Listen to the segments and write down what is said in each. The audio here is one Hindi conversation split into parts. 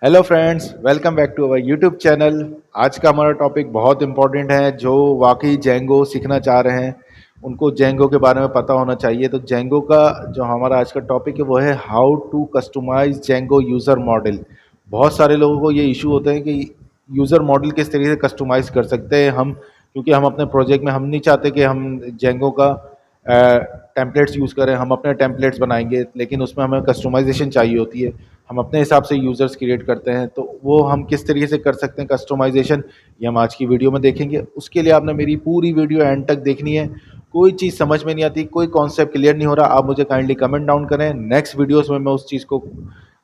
Hello friends, welcome back to our YouTube channel. आज का हमारा टॉपिक बहुत इंपॉर्टेंट है। जो वाकई जेंगो सीखना चाह रहे हैं उनको जेंगो के बारे में पता होना चाहिए। तो जेंगो का जो हमारा आज का टॉपिक है वो है how to customize Django user model. बहुत सारे लोगों को ये इशू होते हैं कि यूज़र मॉडल किस तरीके से कस्टमाइज कर सकते हैं हम, क्योंकि हम अपने प्रोजेक्ट में हम नहीं चाहते कि हम जेंगो का टेम्पलेट्स यूज़ करें। हम अपने टेम्पलेट्स बनाएंगे लेकिन उसमें हमें कस्टमाइजेशन चाहिए होती है। हम अपने हिसाब से यूज़र्स क्रिएट करते हैं, तो वो हम किस तरीके से कर सकते हैं कस्टमाइजेशन, ये हम आज की वीडियो में देखेंगे। उसके लिए आपने मेरी पूरी वीडियो एंड तक देखनी है। कोई चीज़ समझ में नहीं आती, कोई कॉन्सेप्ट क्लियर नहीं हो रहा, आप मुझे काइंडली कमेंट डाउन करें। नेक्स्ट वीडियोस में मैं उस चीज़ को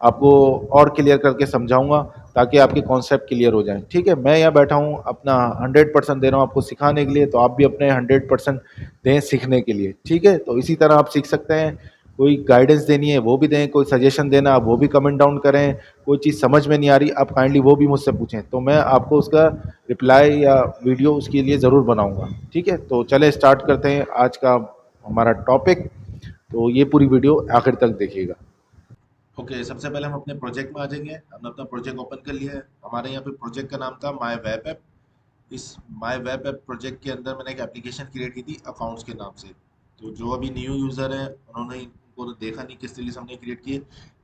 आपको और क्लियर करके समझाऊंगा ताकि आपके कॉन्सेप्ट क्लियर हो जाएं। ठीक है, मैं यहाँ बैठा हूँ अपना 100% दे रहा हूँ आपको सिखाने के लिए, तो आप भी अपने 100% दें सीखने के लिए। ठीक है, तो इसी तरह आप सीख सकते हैं। कोई गाइडेंस देनी है वो भी दें, कोई सजेशन देना आप वो भी कमेंट डाउन करें। कोई चीज़ समझ में नहीं आ रही आप काइंडली वो भी मुझसे पूछें, तो मैं आपको उसका रिप्लाई या वीडियो उसके लिए ज़रूर बनाऊंगा। ठीक है, तो चले स्टार्ट करते हैं आज का हमारा टॉपिक। तो ये पूरी वीडियो आखिर तक देखिएगा। ओके, सबसे पहले हम अपने प्रोजेक्ट में आ जाएंगे। हमने अपना प्रोजेक्ट ओपन कर लिया है। हमारे यहाँ पे प्रोजेक्ट का नाम था my web app. Is my web app project के अंदर मैंने एक एप्लीकेशन क्रिएट की थी अकाउंट्स के नाम से। तो जो अभी न्यू यूज़र है उन्होंने इनको तो देखा नहीं किस तरीके से हमने क्रिएट किए।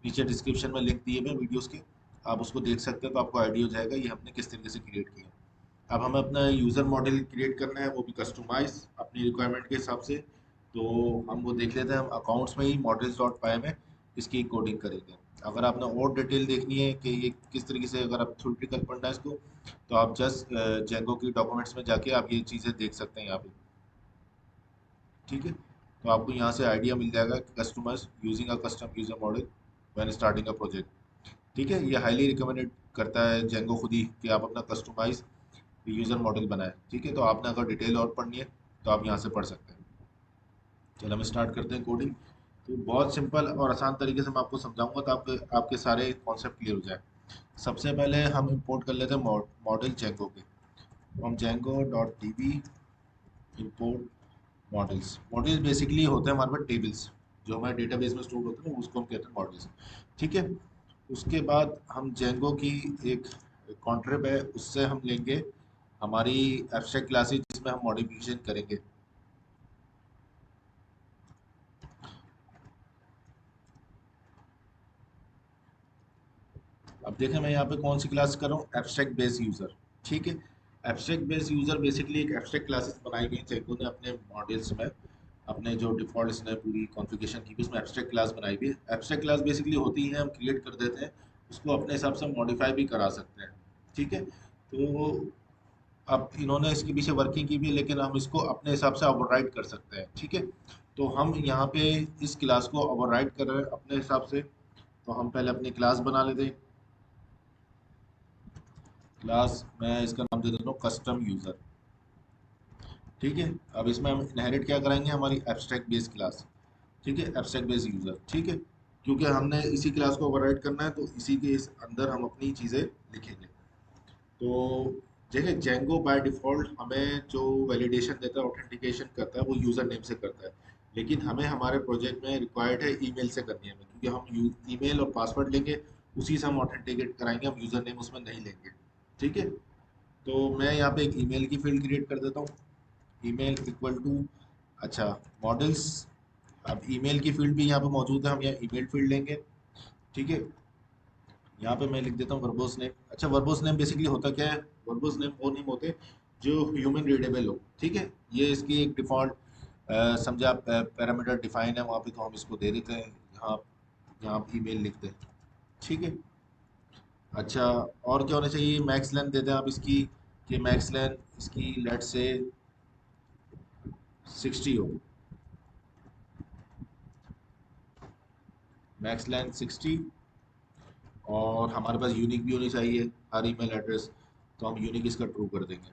नीचे डिस्क्रिप्शन में लिंक दिए हुए वीडियोस के, आप उसको देख सकते हैं तो आपको आइडिया हो जाएगा ये हमने किस तरीके से क्रिएट किया। अब हमें अपना यूज़र मॉडल क्रिएट करना है, वो भी कस्टमाइज अपनी रिक्वायरमेंट के हिसाब से। तो हम वो देख लेते हैं। हम अकाउंट्स में ही मॉडल्स डॉट पाई में इसकी कोडिंग करेंगे। अगर आपने और डिटेल देखनी है कि ये किस तरीके से, अगर आप थ्योरेटिकल पढ़ना है इसको, तो आप जस्ट जेंगो की डॉक्यूमेंट्स में जाके आप ये चीज़ें देख सकते हैं यहाँ पे। ठीक है, तो आपको यहाँ से आइडिया मिल जाएगा कि customers using a custom user model when starting a project. ठीक है, ये हाईली रिकमेंडेड करता है जेंगो खुद ही कि आप अपना कस्टमाइज यूजर मॉडल बनाए। ठीक है, तो आपने अगर डिटेल और पढ़नी है तो आप यहाँ से पढ़ सकते हैं। चलो हम स्टार्ट करते हैं कोडिंग। तो बहुत सिंपल और आसान तरीके से मैं आपको समझाऊंगा तो आपके सारे कॉन्सेप्ट क्लियर हो जाए। सबसे पहले हम इंपोर्ट कर लेते हैं मॉडल जेंगो के। तो हम Django dot D B import models. Models basically होते हैं हमारे पास टेबल्स, जो हमारे डेटाबेस में स्टोर होते हैं उसको हम कहते हैं मॉडल्स। ठीक है, उसके बाद हम जेंगो की एक कॉन्ट्रिब है उससे हम लेंगे हमारी एब्स्ट्रैक्ट क्लासेस जिसमें हम मॉडिफिकेशन करेंगे। अब देखें मैं यहाँ पे कौन सी क्लास कर रहा हूँ, एब्स्ट्रैक्ट बेस यूजर। ठीक है, एब्स्ट्रैक्ट बेस यूजर बेसिकली एक एब्स्ट्रैक्ट क्लासेस बनाई गई जेंगो ने अपने मॉडल्स में। अपने जो डिफॉल्ट इसने पूरी कॉन्फ़िगरेशन की उसमें एब्स्ट्रैक्ट क्लास बनाई हुई है। एब्स्ट्रैक्ट क्लास बेसिकली होती है हम क्रिएट कर देते हैं, उसको अपने हिसाब से मॉडिफाई भी करा सकते हैं। ठीक है, तो अब इन्होंने इसके पीछे वर्किंग की भी है लेकिन हम इसको अपने हिसाब से ओवरराइड कर सकते हैं। ठीक है, तो हम यहाँ पे इस क्लास को ओवरराइड कर रहे हैं अपने हिसाब से। तो हम पहले अपनी क्लास बना लेते हैं। क्लास मैं इसका नाम दे देता हूँ कस्टम यूज़र। ठीक है, अब इसमें हम इनहेरिट क्या कराएंगे, हमारी एब्स्ट्रैक्ट बेस क्लास। ठीक है, एब्स्ट्रैक्ट बेस यूज़र। ठीक है, क्योंकि हमने इसी क्लास को ओवरराइड करना है तो इसी के इस अंदर हम अपनी चीज़ें लिखेंगे। तो देखिए जेंगो बाय डिफ़ॉल्ट हमें जो वैलिडेशन देता है, ऑथेंटिकेशन करता है, वो यूज़र नेम से करता है। लेकिन हमें हमारे प्रोजेक्ट में रिक्वायर्ड है ईमेल से करनी है हमें, क्योंकि हम ईमेल और पासवर्ड लेंगे, उसी से हम ऑथेंटिकेट कराएंगे, हम यूज़र नेम उसमें नहीं लेंगे। ठीक है, तो मैं यहाँ पे एक ईमेल की फील्ड क्रिएट कर देता हूँ। ईमेल इक्वल टू, अच्छा, मॉडल्स। अब ईमेल की फील्ड भी यहाँ पे मौजूद है, हम यहाँ ईमेल फील्ड लेंगे। ठीक है, यहाँ पे मैं लिख देता हूँ वर्बोस नेम। अच्छा, वर्बोस नेम बेसिकली होता क्या है, वर्बोस नेम वो नेम होते हैं जो ह्यूमन रीडेबल हो। ठीक है, ये इसकी एक डिफ़ॉल्ट समझे आप पैरामीटर डिफाइन है वहाँ पे, तो हम इसको दे देते हैं यहाँ। यहाँ ईमेल लिखते हैं। ठीक है, अच्छा, और क्या होना चाहिए, मैक्स लेंथ देते हैं आप इसकी, कि मैक्स लेंथ इसकी लेट से 60 हो। मैक्स लेंथ 60, और हमारे पास यूनिक भी होनी चाहिए हर ईमेल एड्रेस, तो हम यूनिक इसका ट्रू कर देंगे।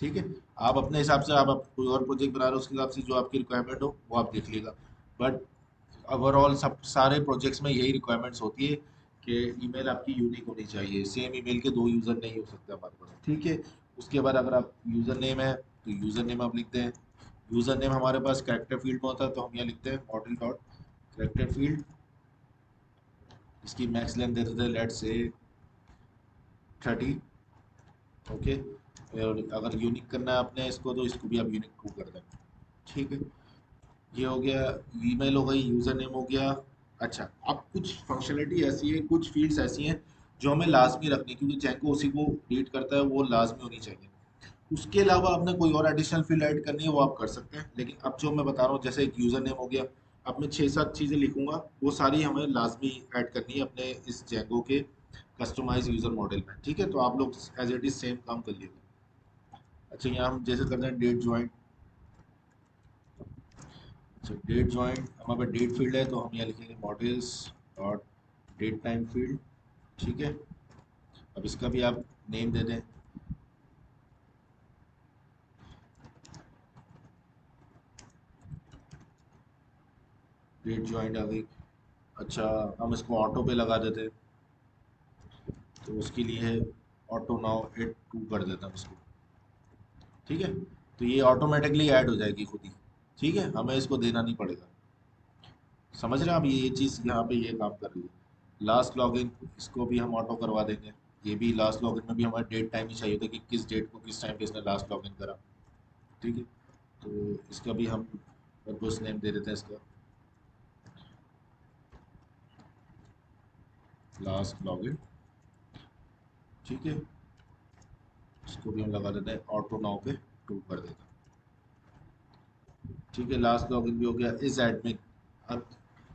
ठीक है, आप अपने हिसाब से, आप कोई और प्रोजेक्ट बना रहे हो उसके हिसाब से जो आपकी रिक्वायरमेंट हो वो आप देख लीजिएगा। बट ओवरऑल सब सारे प्रोजेक्ट्स में यही रिक्वायरमेंट्स होती है कि ईमेल आपकी यूनिक होनी चाहिए। सेम ईमेल के दो यूज़र नहीं हो सकते हमारे पास। ठीक है, उसके बाद अगर आप यूज़र नेम है तो यूज़र नेम आप लिखते हैं। यूज़र नेम हमारे पास कैरेक्टर फील्ड में होता है, तो हम यहाँ लिखते हैं मॉडल डॉट कैरेक्टर फील्ड। इसकी मैक्स लेंथ दे देते हैं लेट से 30। ओके, और अगर यूनिक करना है आपने इसको तो इसको भी आप यूनिक 2 कर दें। ठीक है, ये हो गया, ईमेल हो गई, यूज़र नेम हो गया। अच्छा, अब कुछ फंक्शनलिटी ऐसी है, कुछ फील्ड्स ऐसी हैं जो हमें लाजमी रखनी है, क्योंकि जैको उसी को रीड करता है, वो लाजमी होनी चाहिए। उसके अलावा आपने कोई और एडिशनल फील्ड ऐड करनी है वो आप कर सकते हैं, लेकिन अब जो मैं बता रहा हूँ जैसे एक यूज़र नेम हो गया, अब मैं 6-7 चीज़ें लिखूंगा, वो सारी हमें लाजमी ऐड करनी है अपने इस जैंगो के कस्टमाइज यूज़र मॉडल में। ठीक है, तो आप लोग एज इट इज़ सेम काम कर लीजिए। अच्छा, यहाँ हम जैसे करते हैं डेट ज्वाइन। अच्छा, डेट ज्वाइन हमारे पास डेट फील्ड है, तो हम यहाँ लिखेंगे models dot date time field. ठीक है, अब इसका भी आप नेम दे दें। डेट ज्वाइन आ गई। अच्छा, हम इसको ऑटो पे लगा देते, तो उसके लिए ऑटो नाउ एट टू कर देता हूँ इसको। ठीक है, तो ये ऑटोमेटिकली ऐड हो जाएगी खुद ही। ठीक है, हमें इसको देना नहीं पड़ेगा। समझ रहे हैं आप, ये चीज़ यहाँ पे ये काम कर रही है। लास्ट लॉगिन, इसको भी हम ऑटो करवा देंगे। ये भी लास्ट लॉगिन में भी हमारा डेट टाइम ही चाहिए था कि किस डेट को किस टाइम पे इसने लास्ट लॉगिन करा। ठीक है, तो इसका भी हम पर्पस नेम दे देते हैं इसका, लास्ट लॉगिन। ठीक है, इसको भी हम लगा देते हैं ऑटो नाउ पे टू कर देते हैं। ठीक है, लास्ट लॉगिन भी हो गया। इज एडमिन, अब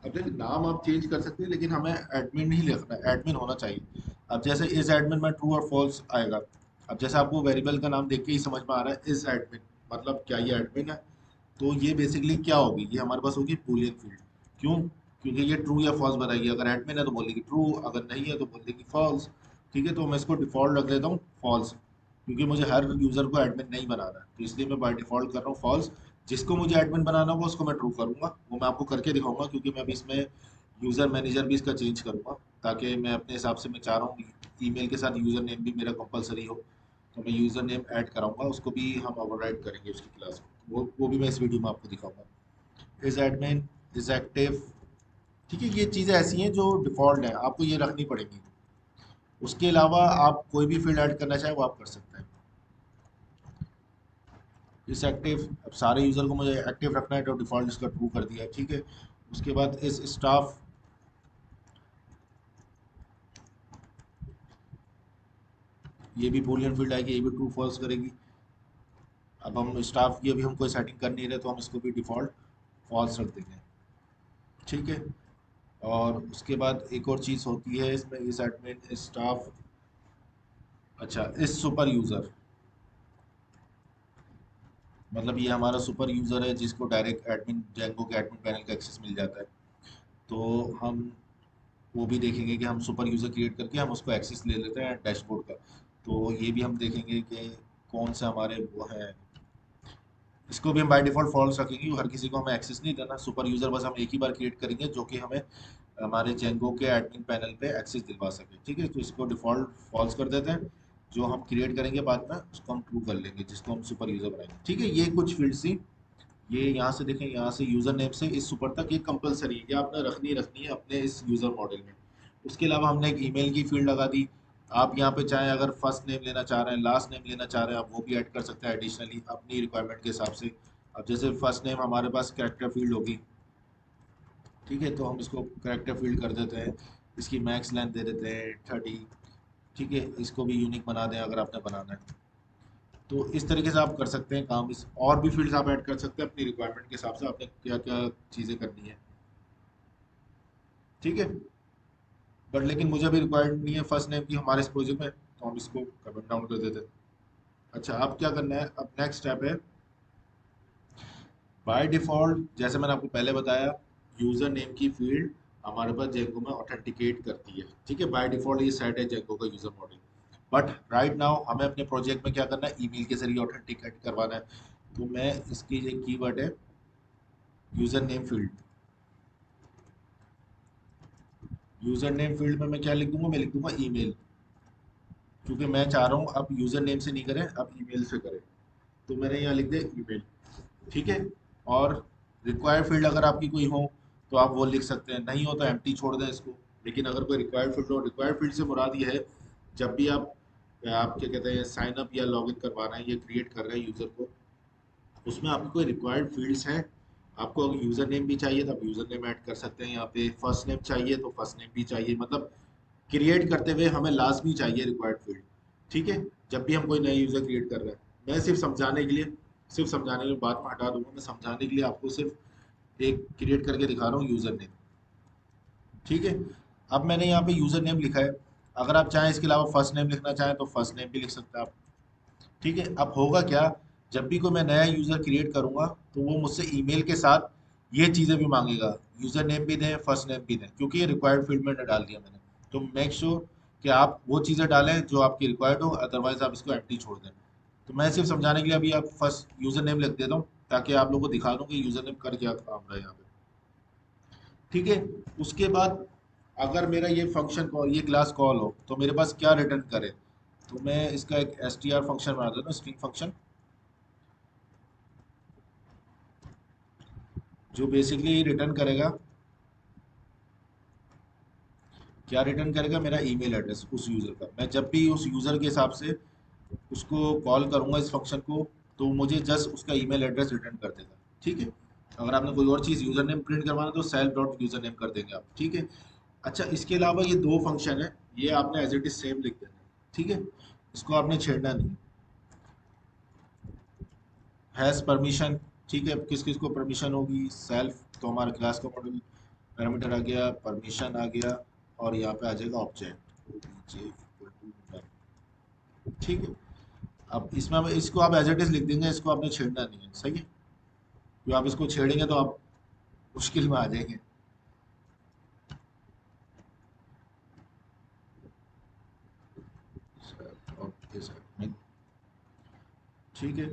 अब देखिए नाम आप चेंज कर सकते हैं, लेकिन हमें एडमिन नहीं लिखना है, एडमिन होना चाहिए। अब जैसे इज एडमिन में ट्रू और फॉल्स आएगा। अब जैसे आपको वेरिएबल का नाम देख के ही समझ में आ रहा है इज एडमिन मतलब क्या ये एडमिन है, तो ये बेसिकली क्या होगी, ये हमारे पास होगी बूलियन फील्ड। क्यों? क्योंकि ये ट्रू या फॉल्स बताएगी। अगर एडमिन है तो बोलेगी ट्रू, अगर नहीं है तो बोल देगी फॉल्स। ठीक है, तो मैं इसको डिफॉल्ट रख देता हूँ फॉल्स, क्योंकि मुझे हर यूज़र को एडमिन नहीं बनाना है, तो इसलिए मैं बाय डिफॉल्ट कर रहा हूँ फॉल्स। जिसको मुझे एडमिन बनाना होगा उसको मैं ट्रू करूँगा, वो मैं आपको करके दिखाऊंगा, क्योंकि मैं अभी इसमें यूज़र मैनेजर भी इसका चेंज करूँगा, ताकि मैं अपने हिसाब से, मैं चाह रहा हूँ ईमेल के साथ यूज़र नेम भी मेरा कंपलसरी हो। तो मैं यूज़र नेम ऐड कराऊंगा, उसको भी हम ओवरराइड करेंगे उसकी क्लास में, वो भी मैं इस वीडियो में आपको दिखाऊंगा। Is admin, is active. ठीक है, ये चीज़ें ऐसी हैं जो डिफ़ॉल्ट हैं, आपको ये रखनी पड़ेंगी। उसके अलावा आप कोई भी फील्ड ऐड करना चाहें वो आप कर सकते हैं। इस एक्टिव, अब सारे यूज़र को मुझे एक्टिव रखना है तो डिफ़ॉल्ट इसका ट्रू कर दिया। ठीक है, उसके बाद इस स्टाफ, ये भी बूलियन फील्ड आएगी, ये भी ट्रू फॉल्स करेगी। अब हम स्टाफ की अभी हम कोई सेटिंग कर नहीं रहे, तो हम इसको भी डिफ़ॉल्ट फॉल्स रख देंगे। ठीक है, और उसके बाद एक और चीज़ होती है इसमें, इस एडमिन स्टाफ। अच्छा, इस सुपर यूज़र, मतलब ये हमारा सुपर यूज़र है जिसको डायरेक्ट एडमिन जैंगो के एडमिन पैनल का एक्सेस मिल जाता है। तो हम वो भी देखेंगे कि हम सुपर यूज़र क्रिएट करके हम उसको एक्सेस ले लेते हैं डैशबोर्ड का। तो ये भी हम देखेंगे कि कौन से हमारे वो हैं। इसको भी हम बाय डिफ़ॉल्ट फॉल्स रखेंगे, हर किसी को हमें एक्सेस नहीं देना, सुपर यूज़र बस हम एक ही बार क्रिएट करेंगे जो कि हमें हमारे जेंगो के एडमिन पैनल पे एक्सेस दिलवा सके। ठीक है, तो इसको डिफ़ॉल्ट फॉल्स कर देते हैं। जो हम क्रिएट करेंगे बाद में उसको हम ट्रू कर लेंगे, जिसको हम सुपर यूज़र बनाएंगे। ठीक है, ये कुछ फील्ड थी। ये यहाँ से देखें, यहाँ से यूज़र नेम से इस सुपर तक ये कंपलसरी है, ये आपने रखनी है अपने इस यूज़र मॉडल में। उसके अलावा हमने एक ईमेल की फील्ड लगा दी। आप यहाँ पे चाहें अगर फर्स्ट नेम लेना चाह रहे हैं, लास्ट नेम लेना चाह रहे हैं, आप वो भी ऐड कर सकते हैं एडिशनली अपनी रिक्वायरमेंट के हिसाब से। अब जैसे फर्स्ट नेम हमारे पास कैरेक्टर फील्ड होगी। ठीक है, तो हम इसको कैरेक्टर फील्ड कर देते हैं, इसकी मैक्स लेंथ दे देते हैं 30। ठीक है, इसको भी यूनिक बना दें अगर आपने बनाना है। तो इस तरीके से आप कर सकते हैं काम। इस और भी फील्ड्स आप ऐड कर सकते हैं अपनी रिक्वायरमेंट के हिसाब से, आपने क्या क्या चीज़ें करनी है। ठीक है, बट लेकिन मुझे अभी रिक्वायर्ड नहीं है फर्स्ट नेम की हमारे इस प्रोजेक्ट में, तो हम इसको कमेंट डाउन कर देते हैं। अच्छा, अब क्या करना है, अब नेक्स्ट स्टेप है, बाय डिफ़ॉल्ट जैसे मैंने आपको पहले बताया, यूज़र नेम की फील्ड हमारे पास जेंको में ऑथेंटिकेट करती है। ठीक है, बाय डिफ़ॉल्ट ये सेट है जेंको का user model. But right now हमें अपने प्रोजेक्ट में क्या करना है, ईमेल के जरिए ऑथेंटिकेट करवाना है। तो मैं इसकी जो कीवर्ड है user name field, user name field में मैं क्या लिख दूंगा, मैं लिख दूंगा ईमेल, क्योंकि मैं चाह रहा हूँ अब यूज़र नेम से नहीं करें, अब ईमेल से करें। तो मैंने यहाँ लिख दिया ईमेल। ठीक है, और रिक्वायर्ड फील्ड अगर आपकी कोई हो तो आप वो लिख सकते हैं, नहीं हो तो एम्प्टी छोड़ दें इसको। लेकिन अगर कोई रिक्वायर्ड फील्ड हो, रिक्वायर्ड फील्ड से मुराद ये है, जब भी आप या आप क्या कहते हैं साइन अप या लॉगिन करवाना है, ये क्रिएट कर रहे हैं यूज़र को, उसमें आपकी कोई रिक्वायर्ड फील्ड्स हैं। आपको अगर यूज़र नेम भी चाहिए तो आप यूज़र नेम ऐड कर सकते हैं यहाँ पे, फर्स्ट नेम चाहिए तो फर्स्ट नेम भी चाहिए, मतलब क्रिएट करते हुए हमें लाजमी चाहिए रिक्वायर्ड फील्ड। ठीक है, जब भी हम कोई नया यूज़र क्रिएट कर रहे हैं, मैं सिर्फ समझाने के लिए बात में हटा दूंगा, मैं समझाने के लिए आपको सिर्फ एक क्रिएट करके दिखा रहा हूँ यूज़र नेम। ठीक है, अब मैंने यहाँ पे यूज़र नेम लिखा है, अगर आप चाहें इसके अलावा फर्स्ट नेम लिखना चाहें तो फर्स्ट नेम भी लिख सकते हैं आप। ठीक है, अब होगा क्या, जब भी कोई मैं नया यूज़र क्रिएट करूँगा तो वो मुझसे ईमेल के साथ ये चीज़ें भी मांगेगा, यूज़र नेम भी दें फर्स्ट नेम भी दें, क्योंकि ये रिक्वायर्ड फील्ड में डाल दिया मैंने। तो मेक श्योर कि आप वो चीज़ें डालें जो आपकी रिक्वायर्ड हो, अदरवाइज आप इसको एम्प्टी छोड़ दें। तो मैं सिर्फ समझाने के लिए अभी आप फर्स्ट यूज़र नेम लिख देता हूँ, ताकि आप लोगों को दिखा दूँ कि यूज़र नेम कर क्या काम रहा है यहाँ पे। ठीक है, उसके बाद अगर मेरा ये फंक्शन कॉल, ये क्लास कॉल हो तो मेरे पास क्या रिटर्न करे, तो मैं इसका एक str फंक्शन बना देता हूँ, स्ट्रिंग फंक्शन, जो बेसिकली रिटर्न करेगा, क्या रिटर्न करेगा, मेरा ईमेल एड्रेस उस यूज़र का। मैं जब भी उस यूज़र के हिसाब से उसको कॉल करूँगा इस फंक्शन को, तो मुझे जस्ट उसका ईमेल एड्रेस रिटर्न कर देगा। ठीक है, अगर आपने कोई और चीज़ यूज़र नेम प्रिंट करवाना तो सेल्फ डॉट यूज़र नेम कर देंगे आप। ठीक है, अच्छा इसके अलावा ये दो फंक्शन है, ये आपने एज इट इज सेम लिख देना है। ठीक है, इसको आपने छेड़ना नहीं। हैज़ परमिशन, ठीक है, किस किस को परमिशन होगी, सेल्फ तो हमारा क्लास का मॉडल पैरामीटर आ गया, परमिशन आ गया, और यहाँ पे आ जाएगा ऑब्जेक्ट। ठीक है, अब इसमें अब इसको आप एज इट इज लिख देंगे, इसको आपने छेड़ना नहीं है, सही है, क्योंकि आप इसको छेड़ेंगे तो आप मुश्किल में आ जाएंगे। ओके सर, ठीक है,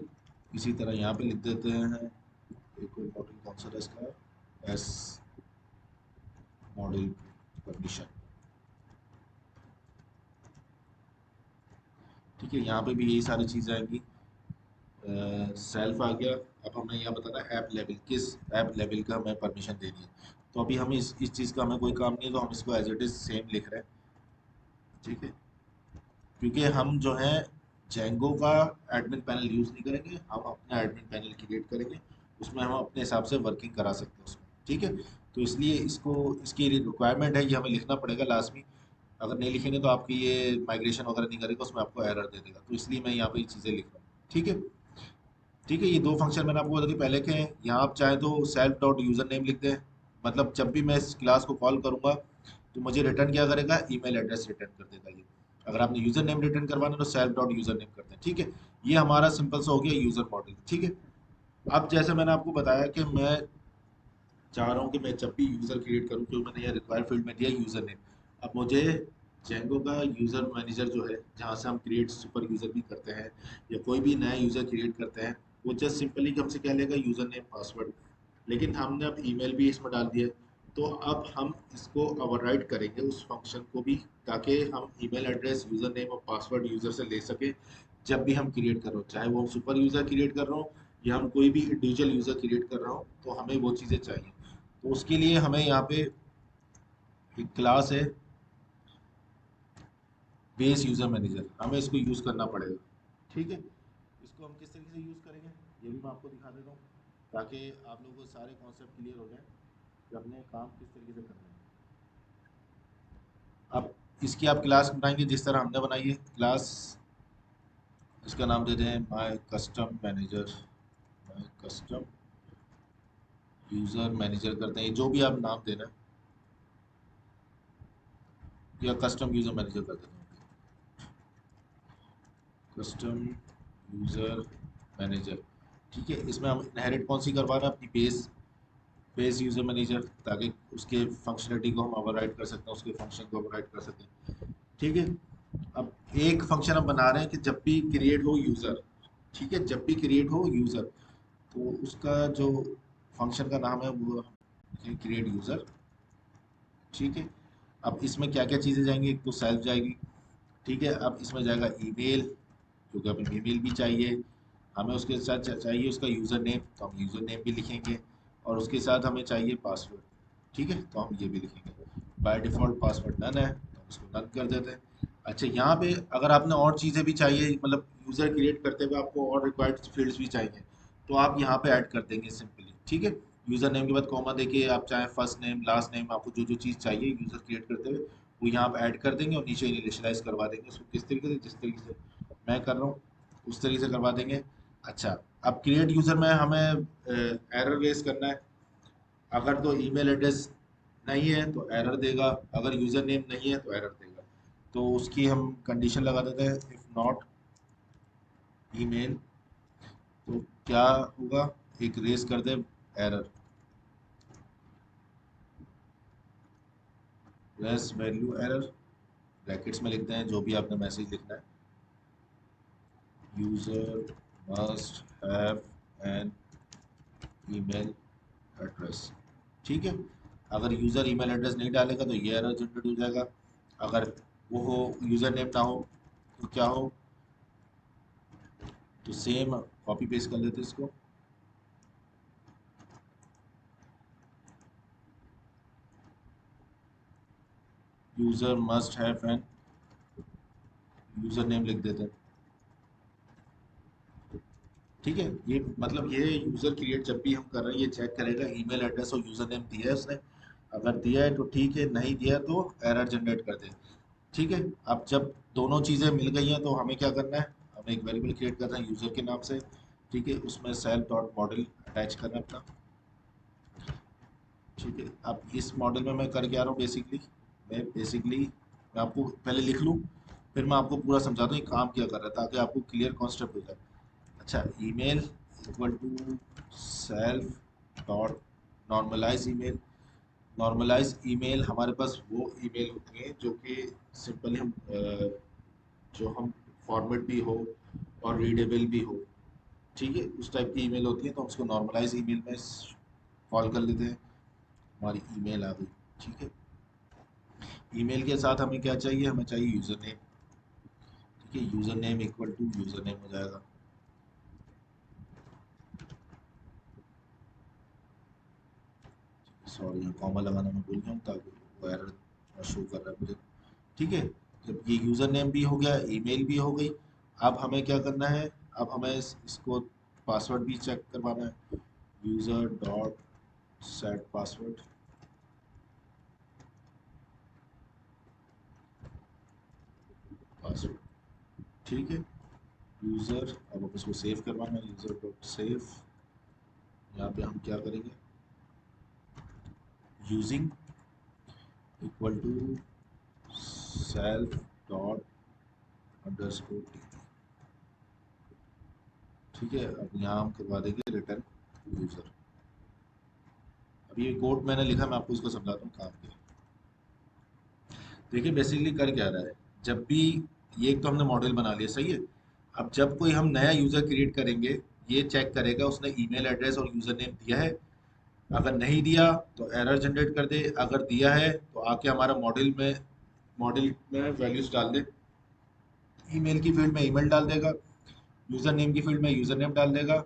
इसी तरह यहाँ पे लिख देते हैं, एक मॉडल कौन सा था इसका, एस मॉडल परमिशन। ठीक है, यहाँ पे भी यही सारी चीज़ें आएंगी, सेल्फ आ गया। अब हमें यहाँ बताना है ऐप लेवल, किस ऐप लेवल का हमें परमिशन देनी है। तो अभी हमें इस चीज़ का हमें कोई काम नहीं है, तो हम इसको एज इट इज सेम लिख रहे हैं। ठीक है, क्योंकि हम जो है जेंगो का एडमिन पैनल यूज़ नहीं करेंगे, हम अपना एडमिन पैनल क्रिएट करेंगे, उसमें हम अपने हिसाब से वर्किंग करा सकते हैं उसमें। ठीक है, तो इसलिए इसको, इसकी रिक्वायरमेंट है, ये हमें लिखना पड़ेगा लास्ट में। अगर नहीं लिखेंगे तो आपकी ये माइग्रेशन वगैरह नहीं करेगा, उसमें आपको एरर दे देगा, तो इसलिए मैं यहाँ पे ये चीज़ें लिख रहा हूँ। ठीक है, ठीक है, ये दो फंक्शन मैंने आपको बता दी पहले के हैं। यहाँ आप चाहें तो सेल्फ डॉट यूज़र नेम लिख दें, मतलब जब भी मैं इस क्लास को कॉल करूँगा तो मुझे रिटर्न क्या करेगा, ईमेल एड्रेस रिटर्न कर देगा ये। अगर आपने यूज़र नेम रिटर्न करवाना है तो सेल्फ डॉट यूज़र नेम कर दें। ठीक है, ये हमारा सिंपल सा हो गया यूज़र मॉडल। ठीक है, अब जैसे मैंने आपको बताया कि मैं चाह रहा हूँ कि मैं जब भी यूज़र क्रिएट करूँ, तो मैंने यह रिक्वायर फील्ड में दिया यूज़र नेम। अब मुझे जेंगो का यूज़र मैनेजर जो है, जहाँ से हम क्रिएट सुपर यूज़र भी करते हैं या कोई भी नया यूज़र क्रिएट करते हैं, वो जस्ट सिंपली हमसे क्या लेगा, यूज़र नेम पासवर्ड। लेकिन हमने अब ईमेल भी इसमें डाल दिया है, तो अब हम इसको ओवरराइड करेंगे उस फंक्शन को भी, ताकि हम ईमेल एड्रेस, यूज़र नेम और पासवर्ड यूज़र से ले सकें जब भी हम क्रिएट कर रहे हो, चाहे वो हम सुपर यूज़र क्रिएट कर रहा हो या हम कोई भी इंडिविजुअल यूज़र क्रिएट कर रहा हो, तो हमें वो चीज़ें चाहिए। तो उसके लिए हमें यहाँ पे एक क्लास है बेस यूज़र मैनेजर, हमें इसको यूज़ करना पड़ेगा। ठीक है, इसको हम किस तरीके से यूज़ करेंगे ये भी मैं आपको दिखा देता हूँ, ताकि आप लोगों को सारे कॉन्सेप्ट क्लियर हो जाए कि अपने काम किस तरीके से करना है। अब इसकी आप क्लास बनाएंगे जिस तरह हमने बनाई है क्लास, इसका नाम देते हैं my custom manager, my custom user manager करते हैं, जो भी आप नाम देना, या कस्टम यूज़र मैनेजर कर देते हैं, कस्टम यूज़र मैनेजर। ठीक है, इसमें हम इनहेरिट कौन सी करवा रहे हैं, अपनी बेस यूज़र मैनेजर, ताकि उसके फंक्शनलिटी को हम ओवरराइड कर सकते हैं, उसके फंक्शन को ओवरराइड कर सकें। ठीक है, अब एक फंक्शन हम बना रहे हैं कि जब भी क्रिएट हो यूज़र, ठीक है, जब भी क्रिएट हो यूज़र, तो उसका जो फंक्शन का नाम है वो क्रिएट यूज़र। ठीक है, अब इसमें क्या क्या चीज़ें जाएंगी, एक तो सेल्फ जाएगी। ठीक है, अब इसमें जाएगा ईमेल, क्योंकि हमें ईमेल भी चाहिए, हमें उसके साथ चाहिए उसका यूज़र नेम, तो हम यूज़र नेम भी लिखेंगे, और उसके साथ हमें चाहिए पासवर्ड। ठीक है, तो हम ये भी लिखेंगे। बाय डिफ़ॉल्ट पासवर्ड नन है, तो हम इसको नन कर देते हैं। अच्छा, यहाँ पे अगर आपने और चीज़ें भी चाहिए, मतलब यूज़र क्रिएट करते हुए आपको और रिक्वायर्ड फील्ड्स भी चाहिए, तो आप यहाँ पे ऐड कर देंगे सिंपली, ठीक है। यूज़र नेम के बाद कॉमा देके आप चाहे फर्स्ट नेम लास्ट नेम, आपको जो जो चीज़ चाहिए यूज़र क्रिएट करते हुए वो यहाँ पे ऐड कर देंगे और नीचे इनिशियलाइज करवा देंगे उसको, किस तरीके से, जिस तरीके से मैं कर रहा हूँ उस तरीके से करवा देंगे। अच्छा, अब क्रिएट यूज़र में हमें एरर रेस करना है। अगर तो ईमेल एड्रेस नहीं है तो एरर देगा, अगर यूज़र नेम नहीं है तो एरर देगा। तो उसकी हम कंडीशन लगा देते हैं, इफ़ नॉट ईमेल, तो क्या होगा, एक रेस कर दे error, raise value error, brackets में लिखते हैं जो भी आपने मैसेज लिखना है, user must have an email address, ठीक है। अगर यूज़र ईमेल एड्रेस नहीं डालेगा तो ये एरर जनरेट हो जाएगा। अगर वो हो, यूज़र नेम ना हो, तो क्या हो, तो सेम कॉपी पेस्ट कर लेते हैं इसको, user must have N user name लिख देते हैं, ठीक है। ये मतलब ये यूज़र क्रिएट जब भी हम कर रहे हैं ये चेक करेगा ईमेल एड्रेस और यूज़र नेम दिया है उसने, अगर दिया है तो ठीक है, नहीं दिया तो एरर जनरेट कर दे, ठीक है। अब जब दोनों चीज़ें मिल गई हैं तो हमें क्या करना है, हमें एक वेरिएबल क्रिएट करना है यूज़र के नाम से, ठीक है, उसमें सेल्फ डॉट मॉडल अटैच करना है अपना, ठीक है। अब इस मॉडल में मैं कर क्या रहा हूँ बेसिकली, मैं आपको पहले लिख लूँ, फिर मैं आपको पूरा समझा दूँ ये काम क्या कर रहा है, ताकि आपको क्लियर कॉन्सेप्ट हो जाए। अच्छा, email equal to self dot normalize email. Normalize email हमारे पास वो ईमेल होती है जो कि सिंपली हम जो हम फॉर्मेट भी हो और रीडेबल भी हो, ठीक है, उस टाइप की ईमेल होती है, तो हम उसको नॉर्मलाइज ईमेल में कॉल कर लेते हैं। हमारी ईमेल आ गई, ठीक है। ईमेल के साथ हमें क्या चाहिए, हमें चाहिए यूज़र नेम, ठीक है, user name equal to user name हो जाएगा, सॉरी यहाँ कॉमा लगाना मैं भूल गया हूँ, ताकि वो एरर शो कर रहा है मुझे, ठीक है। जब ये यूज़र नेम भी हो गया, ईमेल भी हो गई, अब हमें क्या करना है, अब हमें इसको पासवर्ड भी चेक करवाना है, user dot set password, password, ठीक है। यूज़र, अब हम इसको सेव करवाना है, यूज़र डॉट सेव, यहाँ पे हम क्या करेंगे, using equal to self dot underscore T, ठीक है। अब यहाँ हम करवा देंगे रिटर्न यूज़र। अब ये कोड मैंने लिखा, मैं आपको इसको समझाता हूँ काम क्या है। देखिए बेसिकली कर क्या रहा है, जब भी ये एक तो हमने मॉडल बना लिया, सही है। अब जब कोई हम नया यूज़र क्रिएट करेंगे, ये चेक करेगा उसने ईमेल एड्रेस और यूज़र नेम दिया है, अगर नहीं दिया तो एरर जनरेट कर दे, अगर दिया है तो आके हमारा मॉडल में वैल्यूज डाल दे, ईमेल की फील्ड में ईमेल डाल देगा, यूज़र नेम की फील्ड में यूज़र नेम डाल देगा,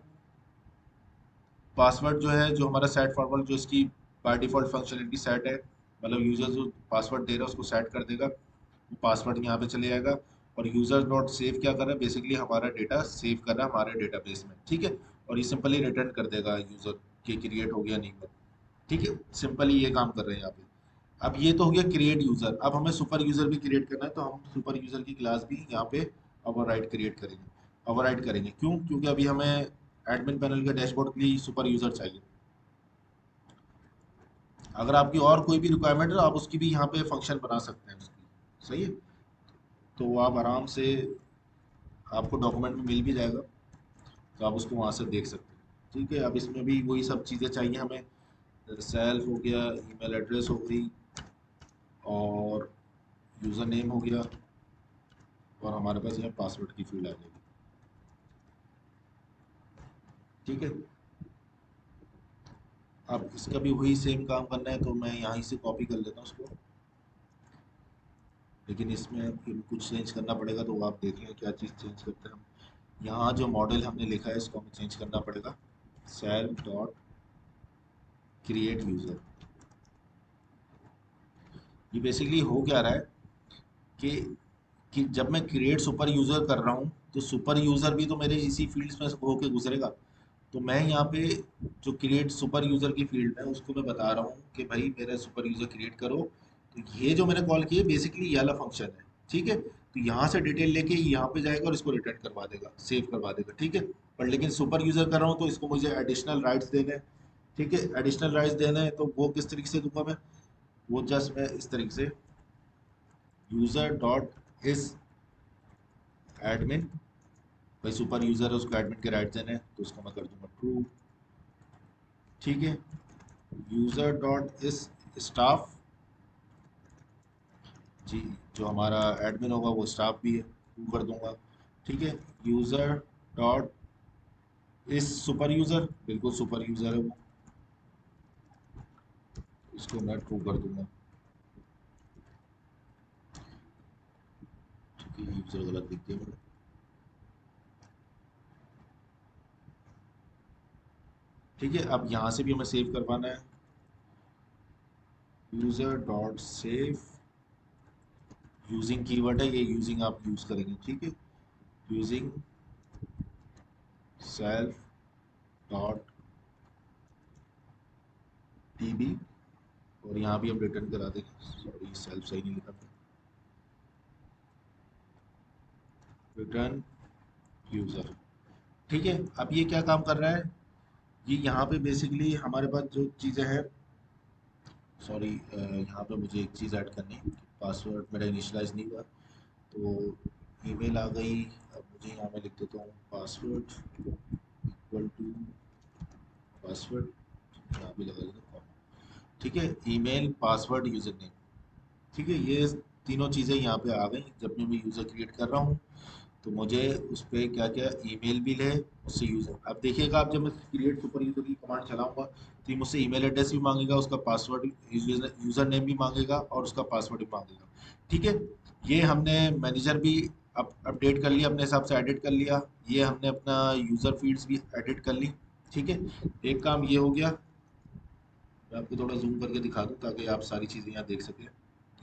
पासवर्ड जो है, जो हमारा सेट फॉरवर्ड, जो इसकी बाय डिफ़ॉल्ट फंक्शनलिटी सेट है, मतलब यूज़र जो पासवर्ड दे रहा है उसको सेट कर देगा, वो पासवर्ड यहाँ पे चले जाएगा। और यूज़र डॉट सेव क्या कर रहा है, बेसिकली हमारा डेटा सेव कर रहा है हमारे डेटाबेस में, ठीक है। और ये सिंपली रिटर्न कर देगा यूज़र के क्रिएट हो गया नहीं हुआ, ठीक है। सिंपली ये काम कर रहे हैं यहाँ पे। अब ये तो हो गया क्रिएट यूज़र, अब हमें सुपर यूज़र भी क्रिएट करना है, तो हम सुपर यूज़र की क्लास भी यहाँ पे ओवरराइड क्रिएट करेंगे, ओवरराइड करेंगे क्यों, क्योंकि अभी हमें एडमिन पैनल के डैशबोर्ड के लिए सुपर यूज़र चाहिए। अगर आपकी और कोई भी रिक्वायरमेंट है तो आप उसकी भी यहाँ पे फंक्शन बना सकते हैं उसकी, सही है। तो आप आराम से, आपको डॉक्यूमेंट में मिल भी जाएगा, तो आप उसको वहाँ से देख सकते हैं, ठीक है। अब इसमें भी वही सब चीज़ें चाहिए हमें, सेल्फ हो गया, ईमेल एड्रेस हो गई, और यूज़र नेम हो गया, और हमारे पास यहाँ पासवर्ड की फील्ड आ जाएगी, ठीक है। अब इसका भी वही सेम काम करना है, तो मैं यहाँ से कॉपी कर लेता हूँ उसको, लेकिन इसमें फिर कुछ चेंज करना पड़ेगा, तो वो आप देख लें क्या चीज़ चेंज करते हैं हम। यहाँ जो मॉडल हमने लिखा है इसको हमें चेंज करना पड़ेगा, सेल्फ डॉट क्रिएट यूज़र। ये बेसिकली हो क्या रहा है कि कि जब मैं क्रिएट सुपर यूज़र कर रहा हूँ तो सुपर यूज़र भी तो मेरे इसी फील्ड्स में होके गुजरेगा। तो मैं यहाँ पे जो क्रिएट सुपर यूज़र की फील्ड है उसको मैं बता रहा हूँ कि भाई मेरा सुपर यूज़र क्रिएट करो। तो ये जो मैंने कॉल की है बेसिकली ये वाला फंक्शन है। ठीक है, तो यहाँ से डिटेल लेके यहाँ पे जाएगा और इसको रिटर्न करवा देगा, सेव करवा देगा। ठीक है, पर लेकिन सुपर यूज़र कर रहा हूँ तो इसको मुझे एडिशनल राइट्स देने हैं। ठीक है, एडिशनल राइट्स देने हैं तो वो किस तरीके से दूंगा मैं, वो जस्ट मैं इस तरीके से यूज़र डॉट इस एडमिन, भाई सुपर यूज़र है उसको एडमिन के राइट देने हैं तो उसको मैं कर दूंगा ट्रू। ठीक है, यूज़र डॉट इस स्टाफ, जी जो हमारा एडमिन होगा वो स्टाफ भी है, ट्रू कर दूंगा। ठीक है, यूज़र डॉट इस सुपर यूज़र, बिल्कुल सुपर यूज़र है वो, इसको मैं ट्रू कर दूंगा। ठीक है, यूज़र गलत लिख दिया मैंने। ठीक है, अब यहाँ से भी हमें सेव करवाना है, user dot save, using keyword है ये, यूजिंग आप यूज़ करेंगे। ठीक है, यूजिंग सेल्फ डॉट टीबी, और यहाँ भी हम रिटर्न करा देंगे, सॉरी सेल्फ सही नहीं लिखा था, रिटर्न यूज़र। ठीक है, अब ये क्या काम कर रहा है, ये यहाँ पे बेसिकली हमारे पास जो चीज़ें हैं, सॉरी यहाँ पे मुझे एक चीज़ ऐड करनी है, पासवर्ड मेरा इनिशलाइज नहीं हुआ, तो ईमेल आ गई। अब मुझे यहाँ में लिख देता हूँ पासवर्ड इक्वल टू पासवर्ड, यहाँ भी लगा देता हूँ। ठीक है, ईमेल पासवर्ड यूज़र नेम। ठीक है, ये तीनों चीज़ें यहाँ पे आ गई। जब मैं यूज़र क्रिएट कर रहा हूँ तो मुझे उस पर क्या क्या ईमेल भी है उससे यूज़र। अब देखिएगा, आप जब मैं क्रिएट सुपर यूज़र की कमांड चलाऊंगा तो ये मुझसे ईमेल एड्रेस भी मांगेगा, उसका पासवर्ड, यूज़र नेम भी मांगेगा और उसका पासवर्ड भी मांगेगा। ठीक है, ये हमने मैनेजर भी अपडेट कर लिया, अपने हिसाब से एडिट कर लिया। ये हमने अपना यूज़र फील्ड्स भी एडिट कर ली। ठीक है, एक काम ये हो गया। मैं आपको थोड़ा जूम करके दिखा दूँ ताकि आप सारी चीज़ें यहाँ देख सकें।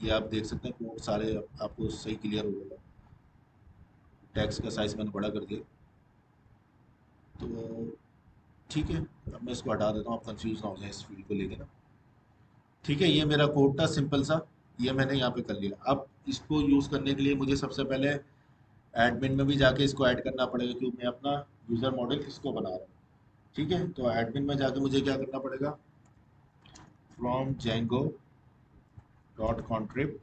ये आप देख सकते हैं कोड सारे आपको सही क्लियर हो गया। टेक्स्ट का साइज मैंने बड़ा कर दिया। तो ठीक है, अब मैं इसको हटा देता हूँ, आप कंफ्यूज ना हो जाए इस फील्ड को लेके ना। ठीक है, ये मेरा कोड था सिंपल सा, ये मैंने यहाँ पे कर लिया। अब इसको यूज़ करने के लिए मुझे सबसे पहले एडमिन में भी जाके इसको ऐड करना पड़ेगा, क्योंकि मैं अपना यूज़र मॉडल इसको बना रहा हूँ। ठीक है, तो एडमिन में जाके मुझे क्या करना पड़ेगा, फ्रॉम जेंगो डॉट कॉन्ट्रिब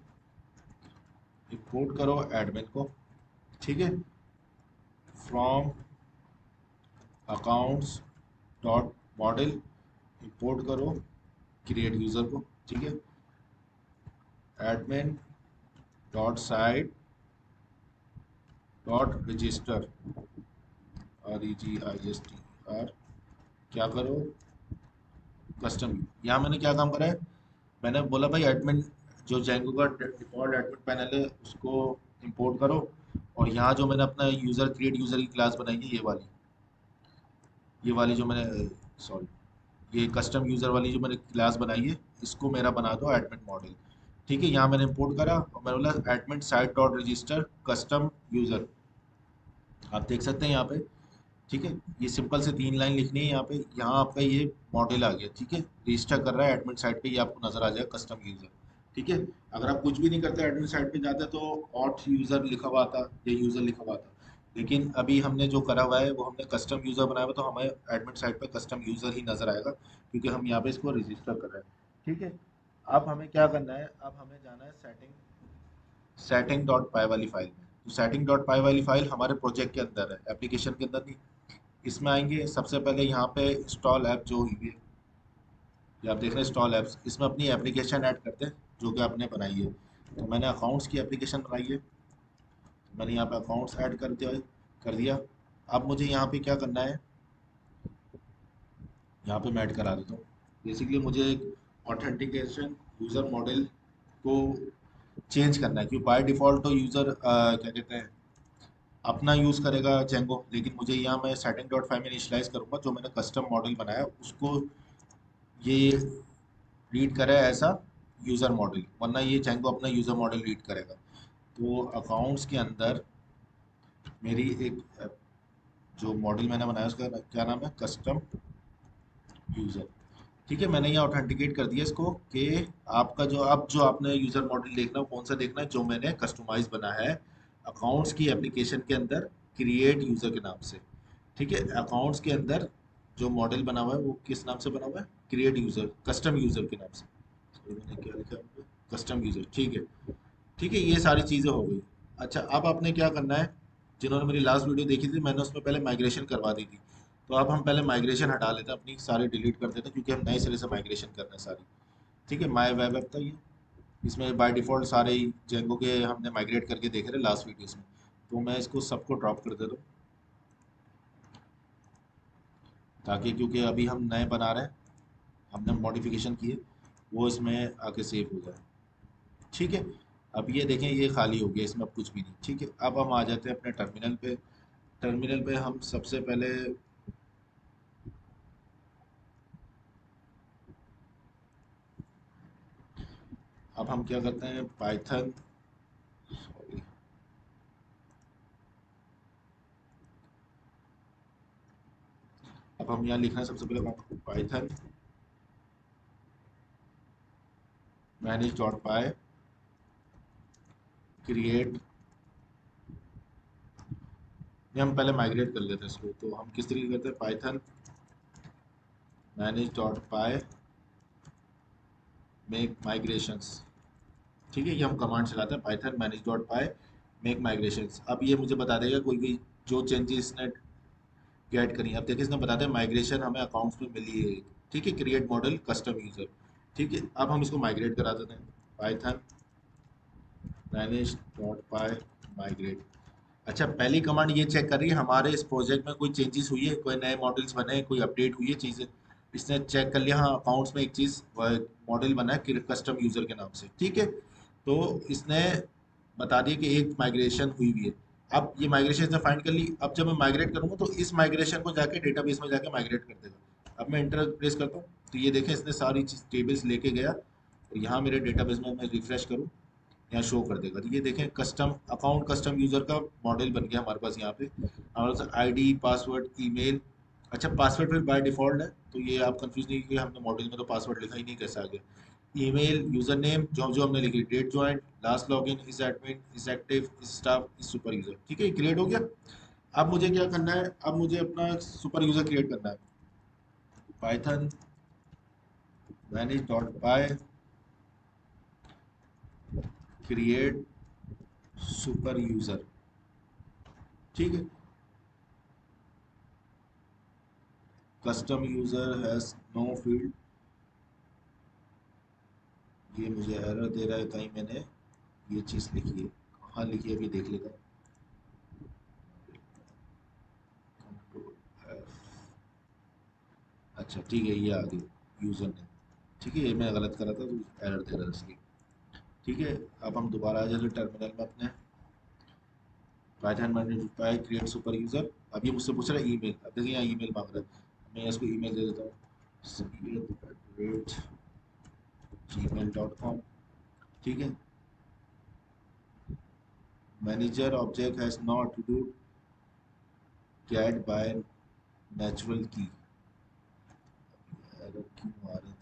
इंपोर्ट करो एडमिन को। ठीक है, from accounts dot model import करो क्रिएट यूज़र को। ठीक है, admin dot site dot register, REGISTR, क्या करो कस्टम। यहाँ मैंने क्या काम करा है, मैंने बोला भाई एडमिन जो जेंगो का डिफॉल्ट एडमिन पैनल है उसको इंपोर्ट करो, और यहाँ जो मैंने अपना यूज़र क्रिएट यूज़र की क्लास बनाई है ये वाली जो मैंने, सॉरी ये कस्टम यूज़र वाली जो मैंने क्लास बनाई है, इसको मेरा बना दो एडमिन मॉडल। ठीक है, यहाँ मैंने इंपोर्ट करा और मैंने बोला admin site dot register custom user, आप देख सकते हैं यहाँ पे। ठीक है, ये सिंपल से 3 लाइन लिखनी है यहाँ पे। यहाँ आपका ये मॉडल आ गया। ठीक है, रजिस्टर कर रहा है एडमिन साइट पे, ये आपको नजर आ जाएगा कस्टम यूजर। ठीक है, अगर आप कुछ भी नहीं करते एडमिन साइट पे जाते तो ऑट यूजर लिखा हुआ आता या यूजर लिखा हुआ आता, लेकिन अभी हमने जो करा हुआ है वो हमने कस्टम यूजर बनाया हुआ, तो हमें एडमिन साइट पे कस्टम यूजर ही नजर आएगा क्योंकि हम यहाँ पे इसको रजिस्टर कर रहे हैं। ठीक है, अब हमें क्या करना है, अब हमें जाना है सेटिंग डॉट पाई वाली फाइल में। तो सेटिंग डॉट पाई वाली फाइल हमारे प्रोजेक्ट के अंदर है, एप्लीकेशन के अंदर नहीं। इसमें आएंगे सबसे पहले यहाँ पे इंस्टॉल ऐप, जो ये आप देख रहे हैं इंस्टॉल ऐप्स, इसमें अपनी एप्लीकेशन ऐड करते हैं जो कि आपने बनाई है। तो मैंने अकाउंट्स की एप्लीकेशन बनाई है, तो मैंने यहाँ पे अकाउंट्स ऐड कर दिया। अब मुझे यहाँ पे क्या करना है, यहाँ पे मैं ऐड करा देता हूँ। बेसिकली मुझे एक ऑथेंटिकेशन यूज़र मॉडल को चेंज करना है, क्योंकि बाय डिफ़ॉल्ट तो यूज़र क्या कहते हैं अपना यूज़ करेगा जेंगो, लेकिन मुझे यहाँ मैं सेटिंग डॉट फाइव में इनिशियलाइज़ करूँगा जो मैंने कस्टम मॉडल बनाया उसको ये रीड करे ऐसा यूज़र मॉडल, वरना ये जेंगो अपना यूज़र मॉडल रीड करेगा। तो अकाउंट्स के अंदर मेरी एक जो मॉडल मैंने बनाया उसका क्या नाम है, कस्टम यूज़र। ठीक है, मैंने यहाँ ऑथेंटिकेट कर दिया इसको कि आपका जो अब जो आपने यूज़र मॉडल देखना है वो कौन सा देखना है, जो मैंने कस्टमाइज बना है अकाउंट्स की एप्लीकेशन के अंदर क्रिएट यूज़र के नाम से। ठीक है, अकाउंट्स के अंदर जो मॉडल बना हुआ है वो किस नाम से बना हुआ है, क्रिएट यूज़र, कस्टम यूज़र के नाम से। तो मैंने क्या लिखा है, कस्टम यूज़र। ठीक है, ठीक है, ये सारी चीज़ें हो गई। अच्छा, अब आपने क्या करना है, जिन्होंने मेरी लास्ट वीडियो देखी थी मैंने उसमें पहले माइग्रेशन करवा दी थी, तो अब हम पहले माइग्रेशन हटा लेते हैं, अपनी सारे डिलीट कर देते हैं क्योंकि हम नए सिरे से माइग्रेशन करना है सारी। ठीक है, माई वेब ऐप था ये, इसमें बाय डिफ़ॉल्ट सारे ही जेंगो के हमने माइग्रेट करके देखे थे लास्ट वीडियोस में। तो मैं इसको सबको ड्रॉप कर देता हूँ, ताकि क्योंकि अभी हम नए बना रहे हैं, हमने मॉडिफिकेशन किए, वो इसमें आके सेव हो जाए। ठीक है, अब ये देखें ये खाली हो गया, इसमें अब कुछ भी नहीं। ठीक है, अब हम आ जाते हैं अपने टर्मिनल पे। टर्मिनल पे हम सबसे पहले अब हम क्या करते हैं, पाइथन, सॉरी, अब हम यहाँ लिखना है सबसे पहले पाइथन मैनेज डॉट पाई क्रिएट। ये हम पहले माइग्रेट कर लेते हैं इसको, तो हम किस तरीके करते हैं, पाइथन मैनेज डॉट पाई मेक माइग्रेशंस। ठीक है, ये हम कमांड चलाते हैं, पाइथन मैनेज डॉट पाई मेक माइग्रेशंस। अब ये मुझे बता देगा कोई भी जो चेंजेस इसने ऐड करी हैं। अब देखिए इसने बता दें माइग्रेशन हमें अकाउंट्स में मिली है। ठीक है, क्रिएट मॉडल कस्टम यूज़र। ठीक है, अब हम इसको माइग्रेट करा देते हैं, पाइथन मैनेज डॉट पाई माइग्रेट। अच्छा, पहली कमांड ये चेक कर रही है हमारे इस प्रोजेक्ट में कोई चेंजेस हुई है, कोई नए मॉडल्स बने हैं, कोई अपडेट हुई है चीज़ें। इसने चेक कर लिया, हाँ अकाउंट्स में एक चीज़ मॉडल बना है कस्टम यूज़र के नाम से। ठीक है, तो इसने बता दिया कि एक माइग्रेशन हुई हुई है। अब ये माइग्रेशन इसने फाइंड कर ली, अब जब मैं माइग्रेट करूंगा तो इस माइग्रेशन को जाके डेटाबेस में जाके माइग्रेट कर देगा। अब मैं इंटर प्रेस करता हूँ तो ये देखें इसने सारी चीज टेबल्स लेके गया, और यहाँ मेरे डेटाबेस में मैं रिफ्रेश करूँ, यहाँ शो कर देगा। तो ये देखें कस्टम अकाउंट कस्टम यूजर का मॉडल बन गया हमारे पास। यहाँ पे हमारे पास आईडी, पासवर्ड, ईमेल। अच्छा, पासवर्ड फिर बाय डिफॉल्ट है, तो ये आप कंफ्यूज नहीं कीजिए, हमने मॉडल में तो पासवर्ड लिखा ही नहीं, कैसे आ गया। ईमेल, यूजर नेम जो जो हमने लिखी, date join, last login, is admin, is active, is staff, is super user. ठीक है, क्रिएट हो गया। अब मुझे क्या करना है, अब मुझे अपना सुपर यूजर क्रिएट करना है, पाइथन मैनेज डॉट पाई क्रिएट सुपर यूजर। ठीक है, custom user has know field, ये मुझे एरर दे रहा है, कहीं मैंने ये चीज़ लिखी है, कहाँ लिखी है अभी देख लेता हूँ। कंट्रोल एफ, अच्छा ठीक है, ये आ गई यूज़र ने। ठीक है, ये मैं गलत कर रहा था तो एरर दे रहा था इसलिए। ठीक है, अब हम दोबारा आ जाते टर्मिनल में अपने, पाइथन मैनेज पाई क्रिएट सुपर यूज़र। अब ये मुझसे पूछ रहा है ईमेल, अब देखिए यहाँ ईमेल मांग रहा है, मैं इसको ईमेल दे देता हूँ, syed@gmail.com। ठीक है, manager object has not to get by natural key. Error क्यों आ रहे थे,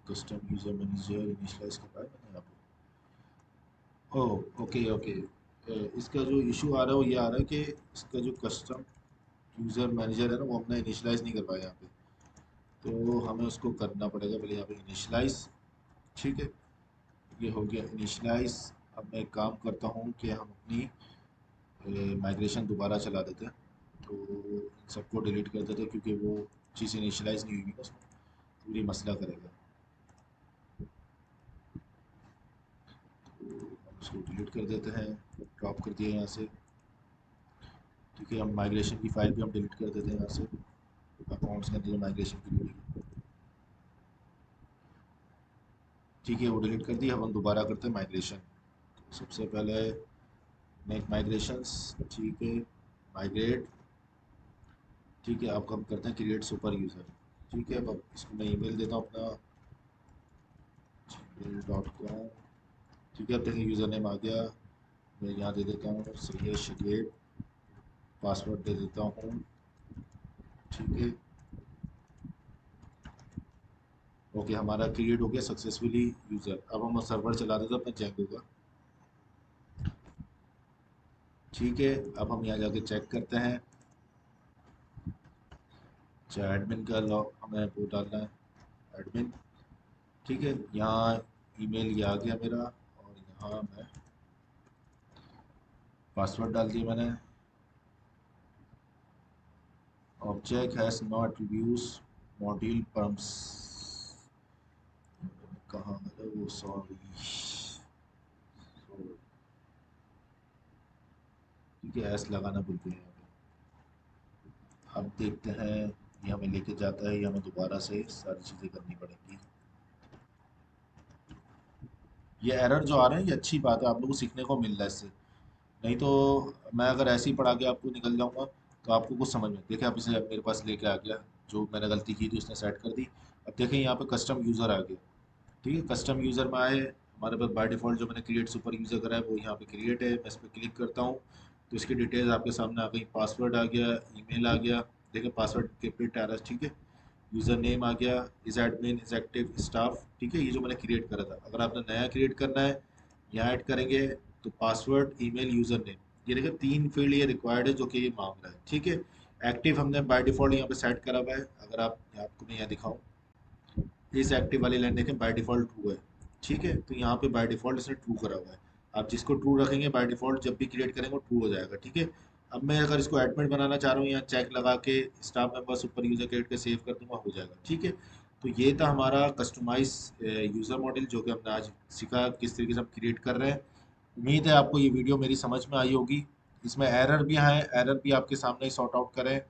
कस्टम यूजर मैनेजर इनिशियलाइज करवाया मैंने यहाँ पे। ओह ओके ओके, इसका जो इशू आ रहा है वो ये आ रहा है कि इसका जो कस्टम यूजर मैनेजर है ना वो हमने इनिशियलाइज नहीं करवाया यहाँ पे, तो हमें उसको करना पड़ेगा पहले यहाँ पे इनिशियलाइज। ठीक है, ये हो गया इनिशियलाइज। अब मैं एक काम करता हूँ कि हम अपनी माइग्रेशन दोबारा चला देते हैं, तो इन सबको डिलीट कर देते हैं क्योंकि वो चीज़ इनिशियलाइज नहीं हुई ना उसमें, पूरी मसला करेगा। तो हम उसको डिलीट कर देते हैं, ड्रॉप कर दिया यहाँ से। ठीक है, हम माइग्रेशन की फ़ाइल भी हम डिलीट कर देते हैं यहाँ से, अकाउंट्स के अंदर जो माइग्रेशन की हुई। ठीक है, वो डिलीट कर दी। अब हम दोबारा करते हैं माइग्रेशन। तो सबसे पहले मेक माइग्रेशंस। ठीक है, माइग्रेट। ठीक है, अब हम करते हैं क्रिएट सुपर यूज़र। ठीक है, अब इसको मैं ईमेल देता हूँ अपना gmail.com। ठीक है, अब देखिए यूज़र नेम आ गया। मैं यहाँ दे देता हूँ सैयद शकीब, पासवर्ड दे देता हूँ। ठीक है, ओके, हमारा क्रिएट हो गया सक्सेसफुली यूज़र। अब हम सर्वर चला देते हैं अपने जेंगो का। ठीक है, अब हम यहाँ जाके चेक करते हैं। अच्छा, एडमिन का लॉग हमें वो डालना है, एडमिन। ठीक है, यहाँ ईमेल ये आ गया मेरा, और यहाँ मैं पासवर्ड डाल दिया मैंने। Object has not use module params, कहाँ है वो, सॉरी। ठीक है, एस लगाना भूल गए यहाँ पे। अब देखते हैं ये हमें लेके जाता है या हमें दोबारा से सारी चीज़ें करनी पड़ेंगी। ये एरर जो आ रहे हैं ये अच्छी बात है, आप लोगों को सीखने को मिल रहा है इससे। नहीं तो मैं अगर ऐसे ही पढ़ा के आपको निकल जाऊंगा तो आपको कुछ समझ में, देखिए आप इसे मेरे पास लेके आ गया, जो मैंने गलती की थी उसने सेट कर दी। अब देखें यहाँ पे कस्टम यूज़र आ गया। ठीक है, कस्टम यूज़र में आए, हमारे पास बाय डिफ़ॉल्ट जो मैंने क्रिएट सुपर यूज़र करा है वो यहाँ पे क्रिएट है। मैं इस पर क्लिक करता हूँ तो इसकी डिटेल्स आपके सामने आ गई, पासवर्ड आ गया, ईमेल आ गया। देखिए पासवर्ड इंक्रिप्टेड आ रहा है। ठीक है, यूज़र नेम आ गया, is admin, is active staff. ठीक है, ये जो मैंने क्रिएट करा था, अगर आपने नया क्रिएट करना है यहाँ ऐड करेंगे तो पासवर्ड, ईमेल, यूज़र नेम, ये देखिए 3 फील्ड ये रिक्वायर्ड है जो कि ये मांग रहा है। ठीक है, एक्टिव हमने बाय डिफ़ॉल्ट यहाँ पे सेट करा हुआ है। अगर आप आपको मैं यहाँ दिखाऊँ, इस एक्टिव वाली लाइन देखें बाय डिफ़ॉल्ट ट्रू है। ठीक है, तो यहाँ पे बाय डिफ़ॉल्ट इसने ट्रू करा हुआ है। आप जिसको ट्रू रखेंगे बाय डिफ़ॉल्ट जब भी क्रिएट करेंगे वो ट्रू हो जाएगा। ठीक है, अब मैं अगर इसको एडमिन बनाना चाह रहा हूँ, यहाँ चेक लगा के staff member super user create के सेव कर दूंगा, हो जाएगा। ठीक है, तो ये था हमारा कस्टमाइज यूज़र मॉडल जो कि हमने आज सीखा किस तरीके से हम क्रिएट कर रहे हैं। उम्मीद है आपको ये वीडियो मेरी समझ में आई होगी। इसमें एरर भी हैं, एरर भी आपके सामने ही सॉर्ट आउट करें।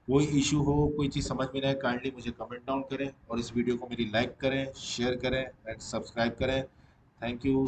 कोई इशू हो, कोई चीज़ समझ में ना आए, काइंडली मुझे कमेंट डाउन करें और इस वीडियो को मेरी लाइक करें, शेयर करें एंड सब्सक्राइब करें। Thank you.